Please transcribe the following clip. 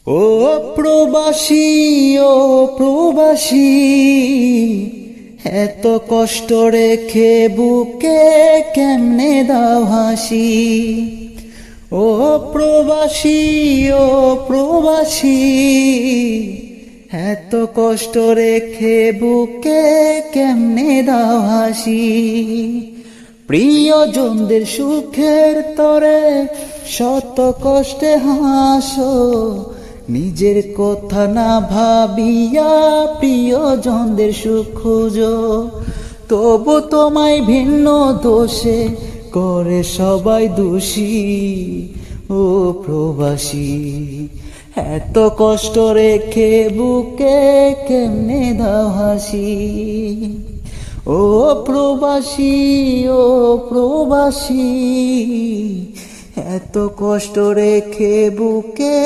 ও প্রবাসী, ও প্রবাসী, এত কষ্ট রেখে বুকে কেমনে দাও হাসি। ও প্রবাসী, ও প্রবাসী, এত কষ্ট রেখে বুকে কেমনে দাও হাসি। প্রিয়জনদের সুখের তরে শত কষ্টে হাসো, নিজের কথা না ভাবিয়া প্রিয়জনদের সুখ খুঁজো। তবু তোমায় ভিন্ন দোষে করে সবাই দোষী। ও প্রবাসী, এত কষ্ট রেখে বুকে কেমনে দাও হাসি। ও প্রবাসী, ও প্রবাসী, এত কষ্ট রেখে বুকে